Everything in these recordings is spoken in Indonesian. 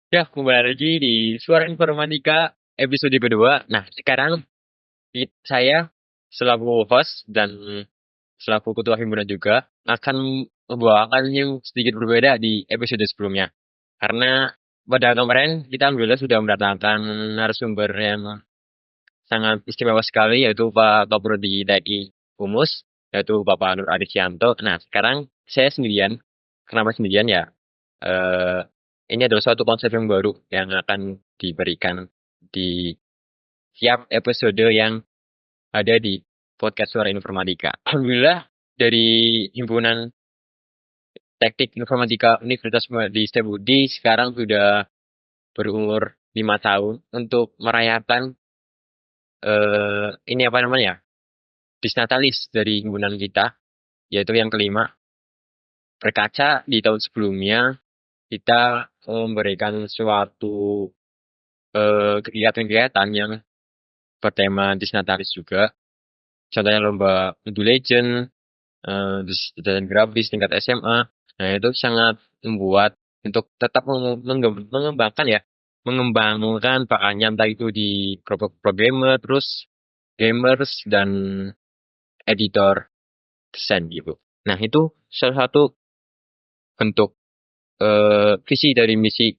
Ya, kembali lagi di Suara Informatika episode kedua. Nah, sekarang saya selaku host dan selaku ketua himpunan juga akan membawakan yang sedikit berbeda di episode sebelumnya. Karena pada kemarin kita alhamdulillah sudah mendatangkan narasumber yang sangat istimewa sekali yaitu Pak Kaprodi TKI Humus, yaitu Bapak Nur Adityanto. Nah, sekarang saya sendirian. Kenapa sendirian ya? eh ini adalah suatu konsep yang baru yang akan diberikan di tiap episode yang ada di podcast Suara Informatika. Alhamdulillah dari himpunan Teknik Informatika Universitas di Setiabudi sekarang sudah berumur 5 tahun untuk merayakan ini apa namanya? Disnatalis dari himpunan kita yaitu yang kelima. Berkaca di tahun sebelumnya kita memberikan suatu kegiatan-kegiatan yang bertema Disnatalis juga. Contohnya lomba Udu Legend, desain grafis tingkat SMA. Nah, itu sangat membuat untuk tetap mengembangkan ya, mengembangkan pakaian entah itu di programmer, terus gamers dan editor desain gitu. Nah, itu salah satu bentuk visi dari misi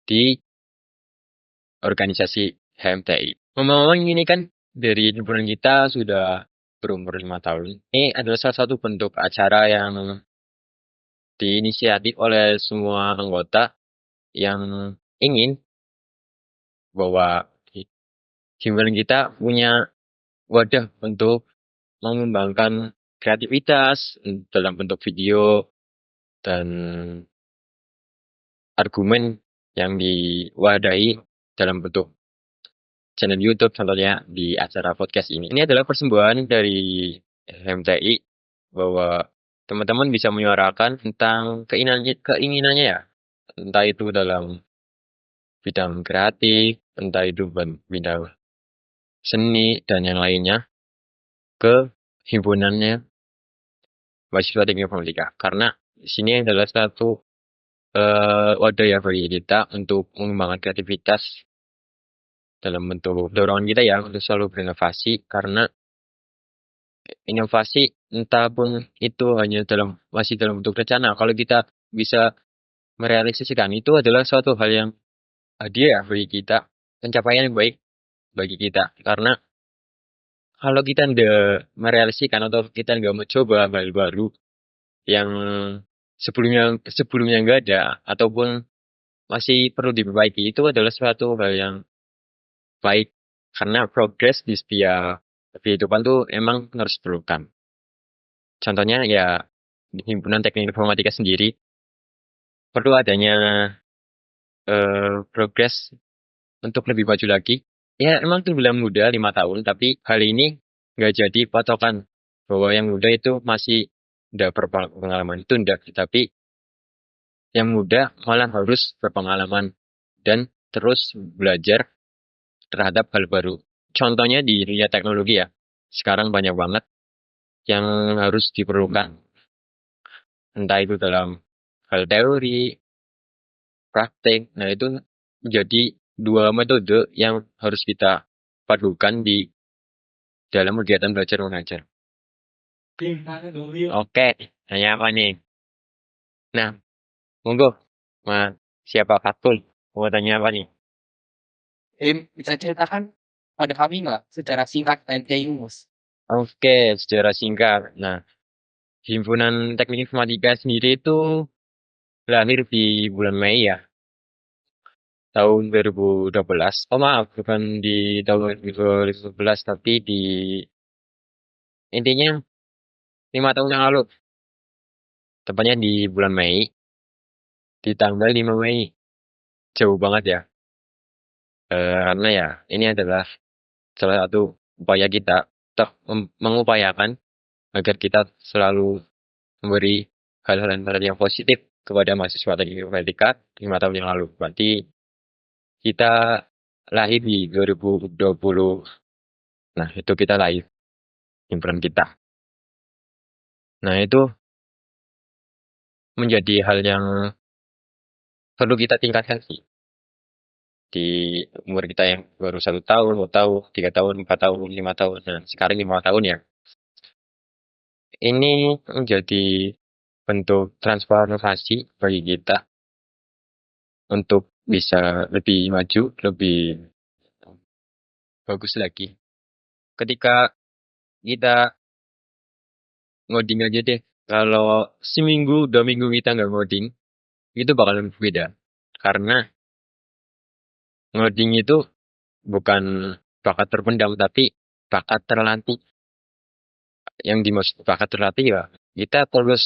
di organisasi HMTI. Ngomong-ngomong ini kan dari himpunan kita sudah berumur 5 tahun. Ini adalah salah satu bentuk acara yang diinisiatif oleh semua anggota yang ingin bahwa himpunan kita punya wadah untuk mengembangkan kreativitas dalam bentuk video dan argumen yang diwadahi dalam bentuk channel YouTube contohnya di acara podcast ini. Ini adalah persembahan dari HMTI bahwa teman-teman bisa menyuarakan tentang keinginannya ya, entah itu dalam bidang kreatif, entah itu bidang seni dan yang lainnya ke himpunannya mahasiswa teknik informatika. Karena di sini adalah satu wadah ya bagi kita untuk mengembangkan kreativitas dalam bentuk dorongan kita ya untuk selalu berinovasi karena inovasi entah pun itu hanya masih dalam bentuk rencana. Kalau kita bisa merealisasikan itu adalah suatu hal yang hadiah ya bagi kita, pencapaian yang baik bagi kita. Karena kalau kita tidak merealisasikan atau kita nggak mencoba hal baru yang sebelumnya sebelumnya nggak ada ataupun masih perlu diperbaiki, itu adalah suatu hal yang baik karena progres di setiap kehidupan tuh emang harus diperlukan. Contohnya ya di himpunan teknik informatika sendiri perlu adanya progres untuk lebih maju lagi. Ya emang terbilang muda 5 tahun, tapi hal ini nggak jadi patokan bahwa yang muda itu masih udah berpengalaman itu enggak, tapi yang muda malah harus berpengalaman dan terus belajar terhadap hal baru. Contohnya di dunia teknologi ya, sekarang banyak banget yang harus diperlukan, entah itu dalam hal teori, praktek. Nah itu menjadi dua metode yang harus kita padukan di dalam kegiatan belajar mengajar. Oke, nanya apa nih? Nah, monggo, Mas, siapa Fatul? Mau tanya apa nih? Bisa ceritakan pada kami nggak secara singkat NTI Mus? Oke, sejarah singkat. Nah, Himpunan Teknik Informatika sendiri itu lahir di bulan Mei ya, tahun 2012. Oh maaf, bukan di tahun 2012, tapi di intinya 5 tahun yang lalu. Tepatnya di bulan Mei, di tanggal 5 Mei. Jauh banget ya. Karena ya ini adalah salah satu upaya kita tetap mengupayakan agar kita selalu memberi hal-hal yang positif kepada mahasiswa teknik informatika 5 tahun yang lalu. Berarti kita lahir di 2020. Nah, itu kita lahir himpunan kita. Nah, itu menjadi hal yang perlu kita tingkatkan sih di umur kita yang baru 1 tahun, 2 tahun, 3 tahun, 4 tahun, 5 tahun. Nah, sekarang 5 tahun ya. Ini menjadi bentuk transformasi bagi kita untuk bisa lebih maju, lebih bagus lagi. Ketika kita ngoding aja deh, kalau seminggu, 2 minggu kita nggak ngoding, itu bakalan beda. Karena ngoding itu bukan bakat terpendam, tapi bakat terlatih. Yang dimaksud bakat terlatih ya, kita terus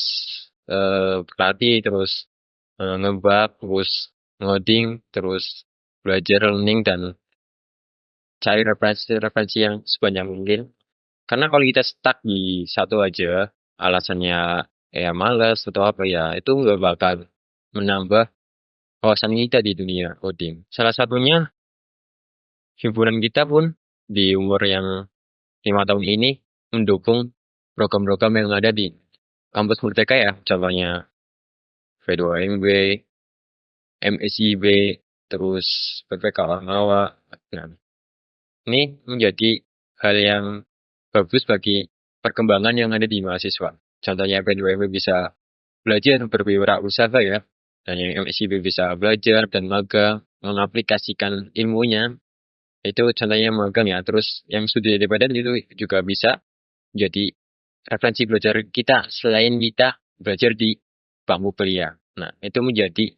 berlatih, terus ngebug, terus ngoding, terus belajar learning dan cari referensi yang sebanyak mungkin. Karena kalau kita stuck di satu aja, alasannya ya malas atau apa ya, itu nggak bakal menambah wawasan kita di dunia coding. Salah satunya himpunan kita pun di umur yang 5 tahun ini mendukung program-program yang ada di kampus Merdeka ya, contohnya V2MB, MSIB, terus PPK Ormawa. Nah, ini menjadi hal yang bagus bagi perkembangan yang ada di mahasiswa. Contohnya P2M bisa belajar berwirausaha ya, dan yang MSIB bisa belajar dan magang, mengaplikasikan ilmunya. Itu contohnya magang ya. Terus yang studi independen itu juga bisa jadi referensi belajar kita selain kita belajar di bangku kuliah. Nah, itu menjadi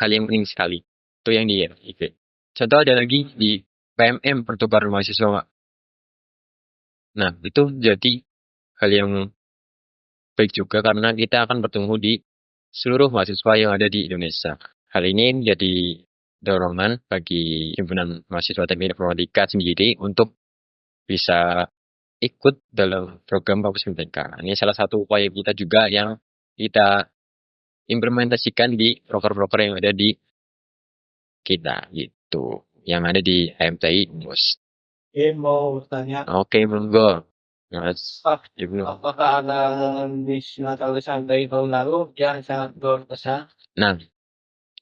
hal yang penting sekali. Itu yang di FIB. Contoh ada lagi di PMM pertukaran mahasiswa. Nah, itu jadi hal yang baik juga karena kita akan bertemu di seluruh mahasiswa yang ada di Indonesia. Hal ini menjadi dorongan bagi himpunan mahasiswa teknik informatika sendiri untuk bisa ikut dalam program kampus Merdeka. Ini salah satu upaya kita juga yang kita implementasikan di proker-proker yang ada di kita gitu. Yang ada di HMTI Bos. Mau tanya, Oke, monggo. Mas Ibnu. apakah ada misi Natal Santai tahun lalu yang sangat berkesan? Nah,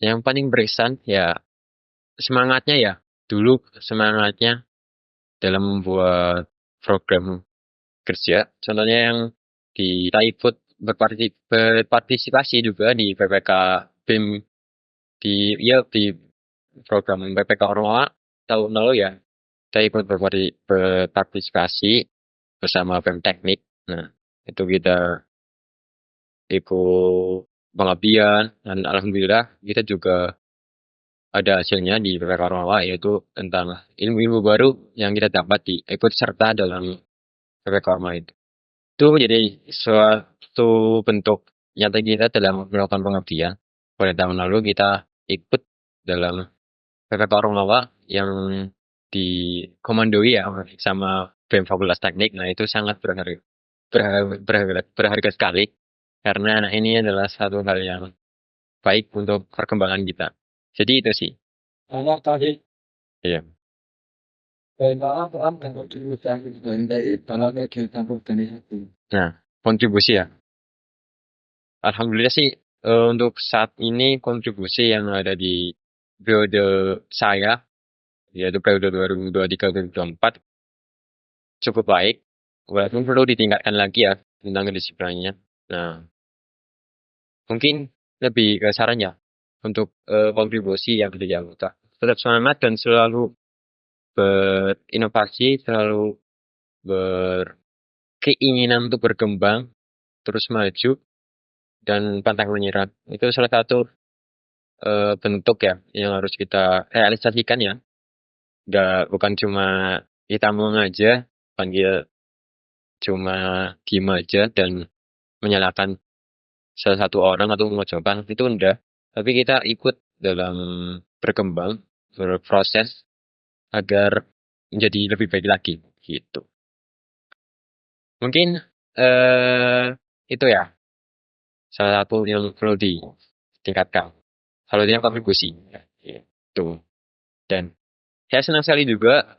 yang paling berkesan ya semangatnya ya. Dulu semangatnya dalam membuat program kerja. Contohnya yang kita ikut berpartisipasi juga di PPK BIM di program PPK Ormawa tahun lalu ya. Kita ikut berpartisipasi bersama BEM Teknik. Nah, itu kita ikut pengabdian dan alhamdulillah kita juga ada hasilnya di PPK Ormawa yaitu tentang ilmu-ilmu baru yang kita dapat ikut serta dalam PPK Ormawa itu. Itu menjadi suatu bentuk nyata kita dalam melakukan pengabdian. Pada tahun lalu kita ikut dalam PPK Ormawa yang dikomandoi ya sama BEM Fakultas Teknik. Nah, itu sangat berharga sekali karena ini adalah satu hal yang baik untuk perkembangan kita. Jadi itu sih. Banyak tadi Iya. bagaimana peran dan kontribusi dari dalam kegiatan organisasi. Nah, kontribusi ya. Alhamdulillah sih untuk saat ini kontribusi yang ada di periode saya yaitu periode 2023-2024 cukup baik. Walaupun perlu ditingkatkan lagi ya tentang kedisiplinannya. Nah, mungkin lebih ke saran ya untuk kontribusi yang tidak anggota. Tetap semangat dan selalu berinovasi, selalu berkeinginan untuk berkembang, terus maju dan pantang menyerah. Itu salah satu bentuk ya yang harus kita realisasikan ya. Bukan cuma kita mau aja, panggil cuma diem aja dan menyalahkan salah satu orang atau mengucapkan itu enggak. Tapi kita ikut dalam berkembang, berproses agar menjadi lebih baik lagi gitu. Mungkin itu ya salah satu yang perlu ditingkatkan. Salah satunya kontribusi. Ya, gitu. Dan saya senang sekali juga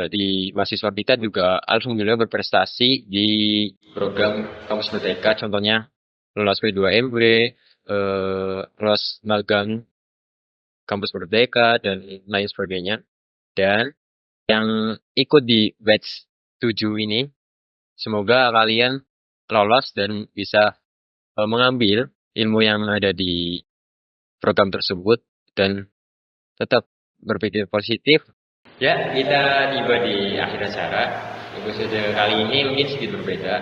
di mahasiswa kita juga alhamdulillah berprestasi di program kampus Merdeka. Contohnya lolos P2MB, terus magang Kampus Merdeka dan lain sebagainya. Dan yang ikut di batch 7 ini, semoga kalian lolos dan bisa mengambil ilmu yang ada di program tersebut dan tetap berpikir positif. Ya, kita tiba di akhir acara. Episode kali ini mungkin sedikit berbeda.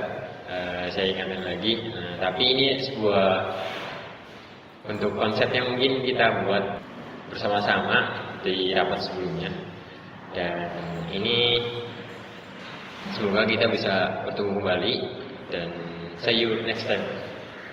Saya ingatkan lagi, tapi ini sebuah bentuk konsep yang mungkin kita buat bersama-sama di rapat sebelumnya. Dan ini semoga kita bisa bertemu kembali dan see you next time.